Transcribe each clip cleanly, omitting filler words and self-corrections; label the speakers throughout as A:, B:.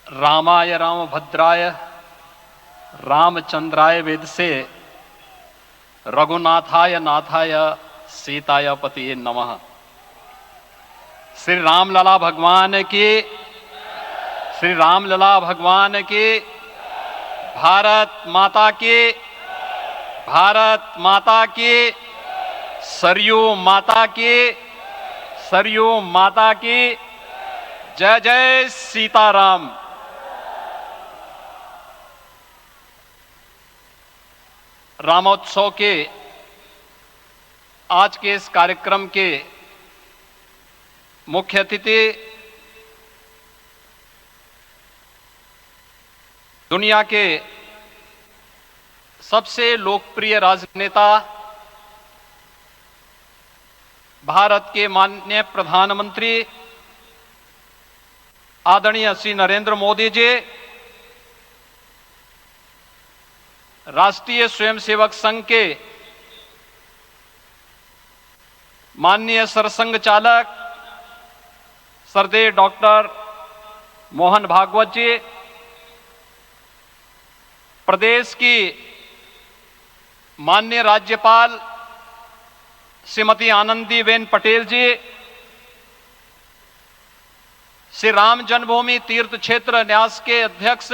A: रामाय रामभद्राय रामचंद्राय वेदसे रघुनाथाय नाथाय सीताय पतिये नमः। श्री रामलला भगवान की, श्री रामलला भगवान की, भारत माता की, भारत माता की, सरयू माता की, सरयू माता की, जय जय सीताराम। रामोत्सव के आज के इस कार्यक्रम के मुख्य अतिथि दुनिया के सबसे लोकप्रिय राजनेता भारत के माननीय प्रधानमंत्री आदरणीय श्री नरेंद्र मोदी जी, राष्ट्रीय स्वयंसेवक संघ के माननीय सरसंघ चालक श्रद्धेय डॉक्टर मोहन भागवत जी, प्रदेश की माननीय राज्यपाल श्रीमती आनंदीबेन पटेल जी, श्री राम जन्मभूमि तीर्थ क्षेत्र न्यास के अध्यक्ष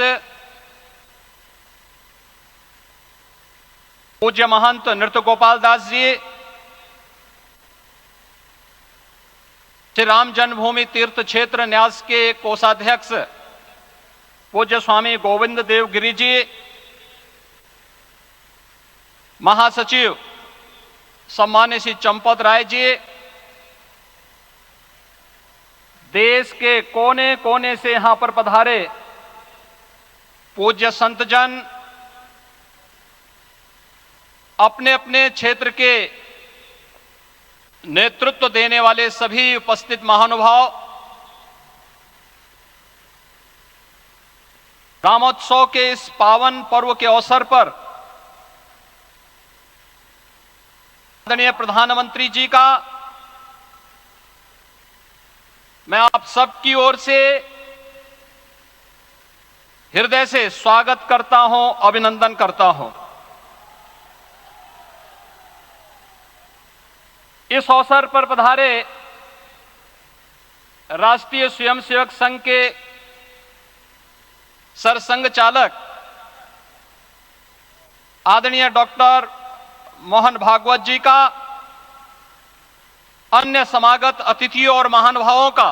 A: पूज्य महंत नृत्य गोपाल दास जी, श्री राम जन्मभूमि तीर्थ क्षेत्र न्यास के कोषाध्यक्ष पूज्य स्वामी गोविंद देव गिरि जी, महासचिव सम्मान्य श्री चंपत राय जी, देश के कोने कोने से यहां पर पधारे पूज्य संतजन, अपने अपने क्षेत्र के नेतृत्व देने वाले सभी उपस्थित महानुभाव, रामोत्सव के इस पावन पर्व के अवसर पर आदरणीय प्रधानमंत्री जी का मैं आप सबकी ओर से हृदय से स्वागत करता हूं, अभिनंदन करता हूं। इस अवसर पर पधारे राष्ट्रीय स्वयंसेवक संघ के सरसंघ चालक आदरणीय डॉक्टर मोहन भागवत जी का, अन्य समागत अतिथियों और महानुभावों का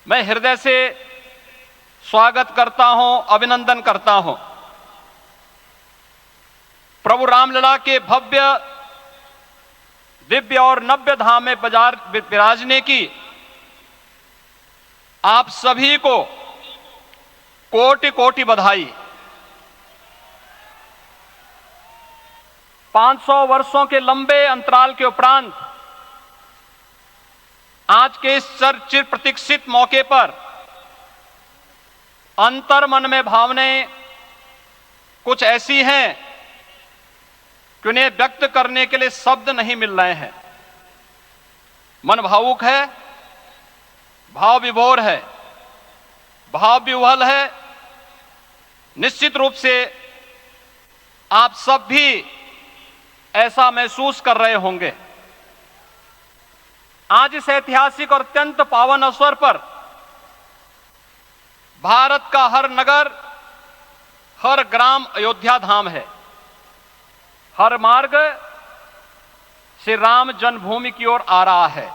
A: मैं हृदय से स्वागत करता हूं, अभिनंदन करता हूं। प्रभु रामलला के भव्य दिव्य और नव्य धाम में विराजने की आप सभी को कोटि कोटि बधाई। 500 वर्षों के लंबे अंतराल के उपरांत आज के इस चिर प्रतीक्षित मौके पर अंतर मन में भावनाएं कुछ ऐसी हैं कि उन्हें व्यक्त करने के लिए शब्द नहीं मिल रहे हैं। मन भावुक है, भाव विभोर है, भाव विह्वल है। निश्चित रूप से आप सब भी ऐसा महसूस कर रहे होंगे। आज इस ऐतिहासिक और अत्यंत पावन अवसर पर भारत का हर नगर, हर ग्राम अयोध्या धाम है। हर मार्ग श्री राम जन्मभूमि की ओर आ रहा है।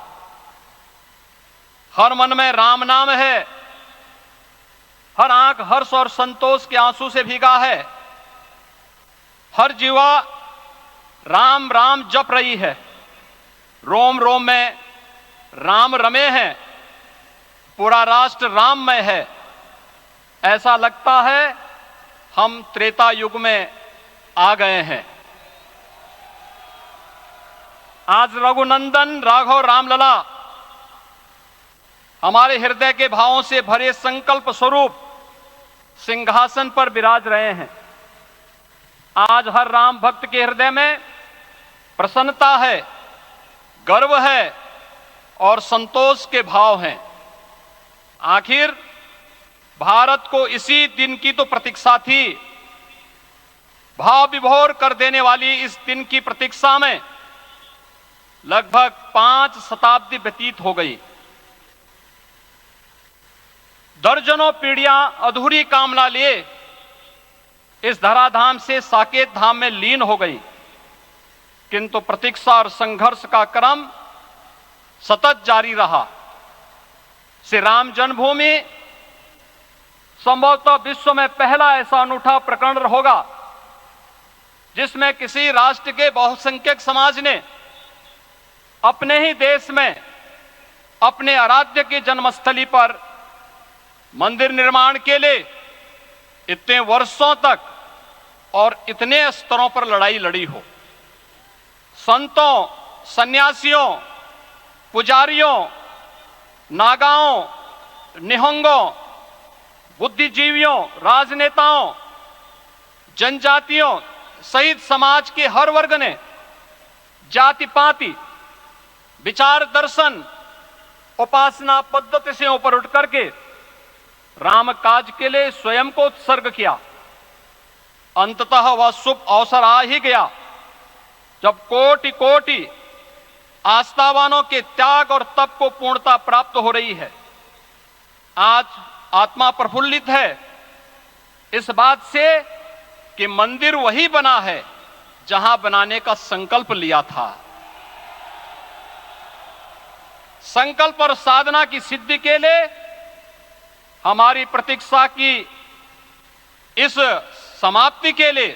A: हर मन में राम नाम है, हर आंख हर्ष और संतोष के आंसू से भीगा है। हर जीवा राम राम जप रही है। रोम रोम में राम रमे हैं, पूरा राष्ट्र राममय है। ऐसा लगता है हम त्रेता युग में आ गए हैं। आज रघुनंदन राघव रामलला हमारे हृदय के भावों से भरे संकल्प स्वरूप सिंहासन पर विराज रहे हैं। आज हर राम भक्त के हृदय में प्रसन्नता है, गर्व है और संतोष के भाव हैं। आखिर भारत को इसी दिन की तो प्रतीक्षा थी। भाव विभोर कर देने वाली इस दिन की प्रतीक्षा में लगभग 5 शताब्दी व्यतीत हो गई। दर्जनों पीढ़ियां अधूरी कामना लिए इस धराधाम से साकेत धाम में लीन हो गई, किंतु प्रतीक्षा और संघर्ष का क्रम सतत जारी रहा। श्री राम जन्मभूमि संभवतः विश्व में पहला ऐसा अनूठा प्रकरण होगा जिसमें किसी राष्ट्र के बहुसंख्यक समाज ने अपने ही देश में अपने आराध्य की जन्मस्थली पर मंदिर निर्माण के लिए इतने वर्षों तक और इतने स्तरों पर लड़ाई लड़ी हो। संतों, सन्यासियों, पुजारियों, नागाओं, निहंगों, बुद्धिजीवियों, राजनेताओं, जनजातियों सहित समाज के हर वर्ग ने जाति पाति, विचार दर्शन, उपासना पद्धति से ऊपर उठ करके राम काज के लिए स्वयं को उत्सर्ग किया। अंततः वह शुभ अवसर आ ही गया जब कोटि कोटि आस्थावानों के त्याग और तप को पूर्णता प्राप्त हो रही है। आज आत्मा प्रफुल्लित है इस बात से कि मंदिर वही बना है जहां बनाने का संकल्प लिया था। संकल्प और साधना की सिद्धि के लिए हमारी प्रतीक्षा की इस समाप्ति के लिए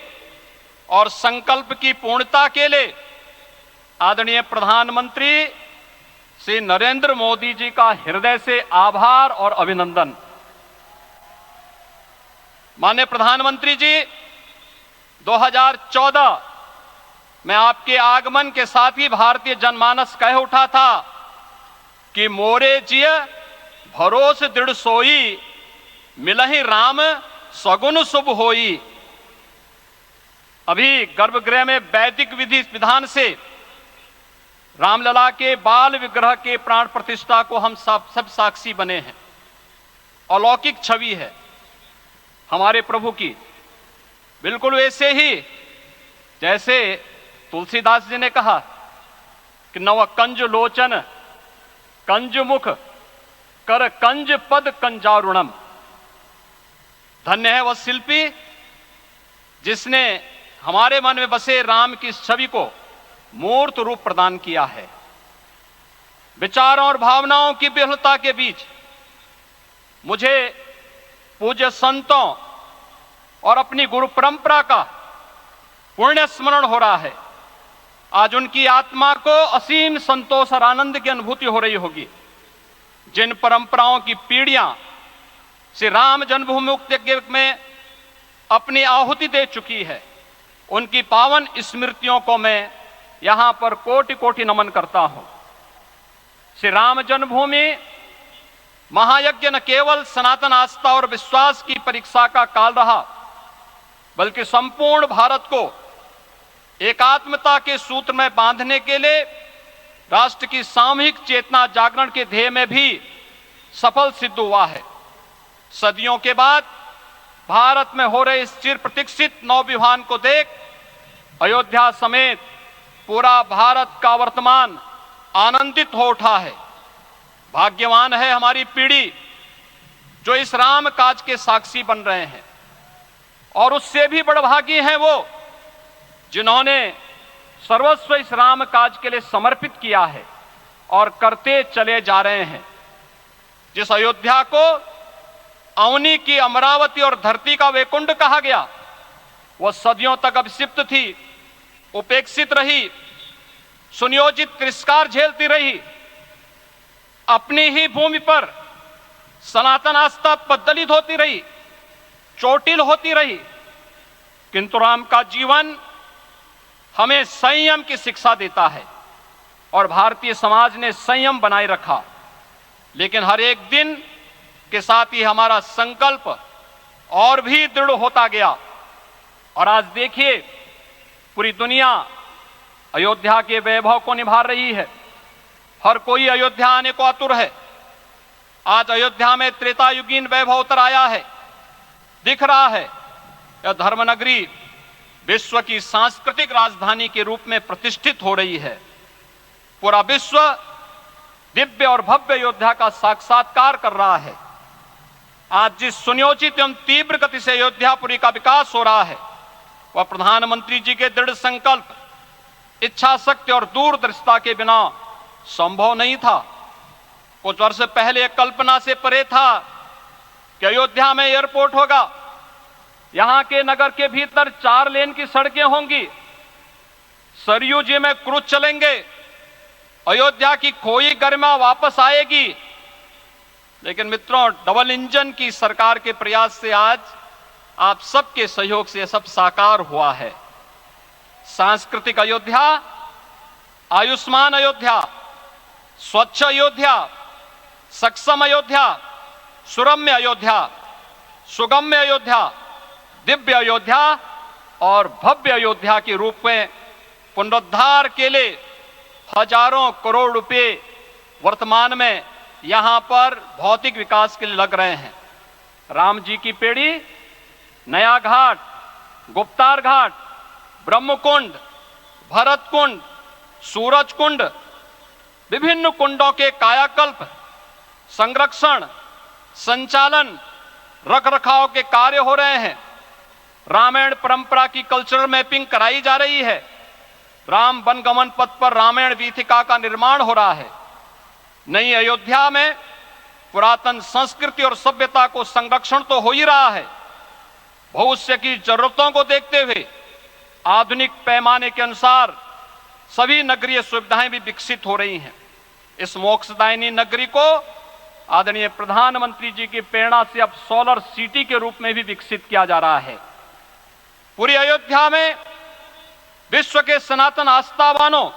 A: और संकल्प की पूर्णता के लिए आदरणीय प्रधानमंत्री श्री नरेंद्र मोदी जी का हृदय से आभार और अभिनंदन। माननीय प्रधानमंत्री जी, 2014 में आपके आगमन के साथ ही भारतीय जनमानस कह उठा था कि मोरे जिय भरोस दृढ़ सोई, मिलहि राम सगुन शुभ होई। अभी गर्भगृह में वैदिक विधि विधान से रामलला के बाल विग्रह के प्राण प्रतिष्ठा को हम सब साक्षी बने हैं। अलौकिक छवि है हमारे प्रभु की, बिल्कुल वैसे ही जैसे तुलसीदास जी ने कहा कि नव कंज लोचन कंज मुख कर कंज पद कंजारुणम। धन्य है वह शिल्पी जिसने हमारे मन में बसे राम की छवि को मूर्त रूप प्रदान किया है। विचारों और भावनाओं की विहलता के बीच मुझे पूज्य संतों और अपनी गुरु परंपरा का पुण्य स्मरण हो रहा है। आज उनकी आत्मा को असीम संतोष और आनंद की अनुभूति हो रही होगी। जिन परंपराओं की पीढ़ियां श्री राम जन्मभूमि मुक्ति यज्ञ में अपनी आहुति दे चुकी है, उनकी पावन स्मृतियों को मैं यहां पर कोटि कोटि नमन करता हूं। श्री राम जन्मभूमि महायज्ञ न केवल सनातन आस्था और विश्वास की परीक्षा का काल रहा, बल्कि संपूर्ण भारत को एकात्मता के सूत्र में बांधने के लिए राष्ट्र की सामूहिक चेतना जागरण के ध्येय में भी सफल सिद्ध हुआ है। सदियों के बाद भारत में हो रहे इस चिर प्रतीक्षित नवविवाह को देख अयोध्या समेत पूरा भारत का वर्तमान आनंदित हो उठा है। भाग्यवान है हमारी पीढ़ी जो इस राम काज के साक्षी बन रहे हैं, और उससे भी बड़भागी हैं वो जिन्होंने सर्वस्व इस राम काज के लिए समर्पित किया है और करते चले जा रहे हैं। जिस अयोध्या को अवनी की अमरावती और धरती का वैकुंठ कहा गया, वह सदियों तक अभिषिप्त थी, उपेक्षित रही, सुनियोजित तिरस्कार झेलती रही। अपनी ही भूमि पर सनातन आस्था पद्दलित होती रही, चोटिल होती रही, किंतु राम का जीवन हमें संयम की शिक्षा देता है और भारतीय समाज ने संयम बनाए रखा। लेकिन हर एक दिन के साथ ही हमारा संकल्प और भी दृढ़ होता गया, और आज देखिए पूरी दुनिया अयोध्या के वैभव को निभा रही है। हर कोई अयोध्या आने को आतुर है। आज अयोध्या में त्रेतायुगीन वैभव उतर आया है। दिख रहा है यह धर्मनगरी विश्व की सांस्कृतिक राजधानी के रूप में प्रतिष्ठित हो रही है। पूरा विश्व दिव्य और भव्य अयोध्या का साक्षात्कार कर रहा है। आज जिस सुनियोजित एवं तीव्र गति से अयोध्यापुरी का विकास हो रहा है वह प्रधानमंत्री जी के दृढ़ संकल्प, इच्छा शक्ति और दूरदर्शिता के बिना संभव नहीं था। कुछ वर्ष पहले कल्पना से परे था कि अयोध्या में एयरपोर्ट होगा, यहां के नगर के भीतर 4 लेन की सड़कें होंगी, सरयू जी में क्रूज चलेंगे, अयोध्या की खोई गरिमा वापस आएगी। लेकिन मित्रों, डबल इंजन की सरकार के प्रयास से आज आप सबके सहयोग से यह सब साकार हुआ है। सांस्कृतिक अयोध्या, आयुष्मान अयोध्या, स्वच्छ अयोध्या, सक्षम अयोध्या, सुरम्य अयोध्या, सुगम्य अयोध्या, दिव्य अयोध्या और भव्य अयोध्या के रूप में पुनरुद्धार के लिए हजारों करोड़ रुपए वर्तमान में यहां पर भौतिक विकास के लिए लग रहे हैं। राम जी की पेड़ी, नया घाट, गुप्तार घाट, ब्रह्मकुंड, भरत कुंड, सूरज कुंड, विभिन्न कुंडों के कायाकल्प, संरक्षण, संचालन, रखरखाव के कार्य हो रहे हैं। रामायण परंपरा की कल्चरल मैपिंग कराई जा रही है। राम वनगमन पथ पर रामायण वीथिका का निर्माण हो रहा है। नई अयोध्या में पुरातन संस्कृति और सभ्यता को संरक्षण तो हो ही रहा है, भविष्य की जरूरतों को देखते हुए आधुनिक पैमाने के अनुसार सभी नगरीय सुविधाएं भी विकसित हो रही हैं। इस मोक्षदायिनी नगरी को आदरणीय प्रधानमंत्री जी की प्रेरणा से अब सोलर सिटी के रूप में भी विकसित किया जा रहा है। पूरी अयोध्या में विश्व के सनातन आस्थावानों,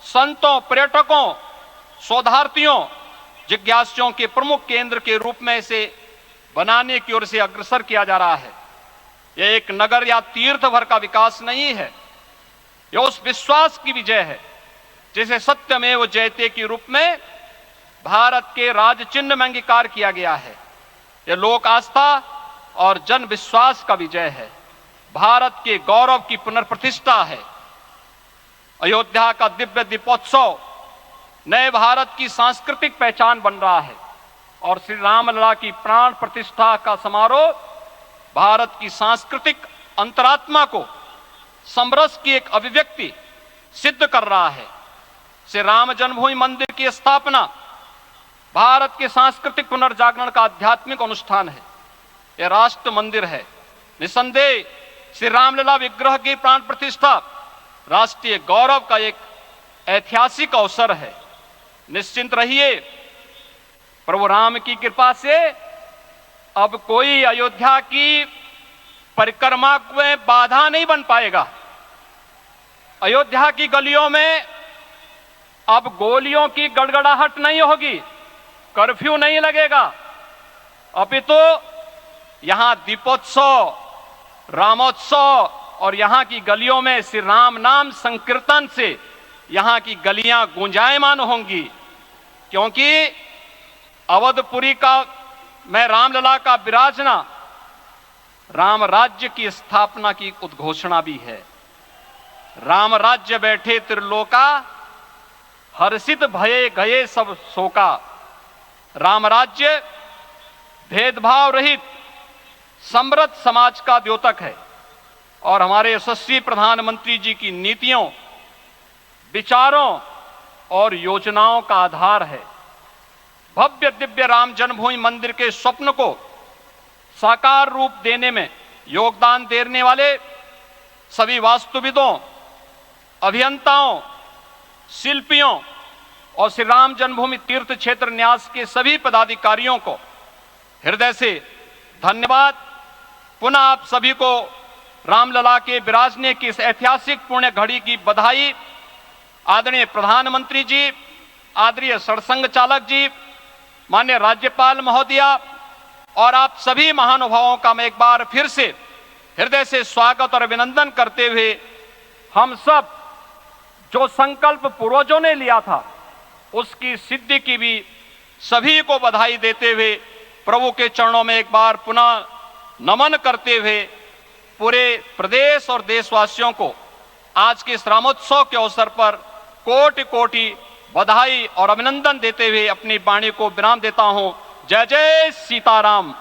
A: संतों, पर्यटकों, शोधार्थियों, जिज्ञासुओं के प्रमुख केंद्र के रूप में इसे बनाने की ओर से अग्रसर किया जा रहा है। यह एक नगर या तीर्थ भर का विकास नहीं है, यह उस विश्वास की विजय है जिसे सत्यमेव जयते के रूप में भारत के राज चिन्ह में अंगीकार किया गया है। यह लोक आस्था और जन विश्वास का विजय है, भारत के गौरव की पुनर्प्रतिष्ठा है। अयोध्या का दिव्य दीपोत्सव नए भारत की सांस्कृतिक पहचान बन रहा है और श्री रामलला की प्राण प्रतिष्ठा का समारोह भारत की सांस्कृतिक अंतरात्मा को समरस की एक अभिव्यक्ति सिद्ध कर रहा है। श्री राम जन्मभूमि मंदिर की स्थापना भारत के सांस्कृतिक पुनर्जागरण का आध्यात्मिक अनुष्ठान है। यह राष्ट्र मंदिर है। निसंदेह श्री रामलला विग्रह की प्राण प्रतिष्ठा राष्ट्रीय गौरव का एक ऐतिहासिक अवसर है। निश्चिंत रहिए, प्रभु राम की कृपा से अब कोई अयोध्या की परिक्रमा में बाधा नहीं बन पाएगा। अयोध्या की गलियों में अब गोलियों की गड़गड़ाहट नहीं होगी, कर्फ्यू नहीं लगेगा। अपितु यहां दीपोत्सव, रामोत्सव और यहां की गलियों में श्री राम नाम संकीर्तन से यहां की गलियां गुंजायमान होंगी, क्योंकि अवधपुरी का में रामलला का विराजना राम राज्य की स्थापना की उद्घोषणा भी है। राम राज्य बैठे त्रिलोका, हर्षित भये गए सब शोका। राम राज्य भेदभाव रहित समृद्ध समाज का द्योतक है और हमारे यशस्वी प्रधानमंत्री जी की नीतियों, विचारों और योजनाओं का आधार है। भव्य दिव्य राम जन्मभूमि मंदिर के स्वप्न को साकार रूप देने में योगदान देने वाले सभी वास्तुविदों, अभियंताओं, शिल्पियों और श्री राम जन्मभूमि तीर्थ क्षेत्र न्यास के सभी पदाधिकारियों को हृदय से धन्यवाद। पुनः आप सभी को रामलला के विराजने की इस ऐतिहासिक पुण्य घड़ी की बधाई। आदरणीय प्रधानमंत्री जी, आदरणीय सरसंघ चालक जी, माननीय राज्यपाल महोदया और आप सभी महानुभावों का मैं एक बार फिर से हृदय से स्वागत और अभिनंदन करते हुए हम सब जो संकल्प पूर्वजों ने लिया था उसकी सिद्धि की भी सभी को बधाई देते हुए प्रभु के चरणों में एक बार पुनः नमन करते हुए पूरे प्रदेश और देशवासियों को आज के इस रामोत्सव के अवसर पर कोटि कोटि बधाई और अभिनंदन देते हुए अपनी वाणी को विराम देता हूं। जय जय सीताराम।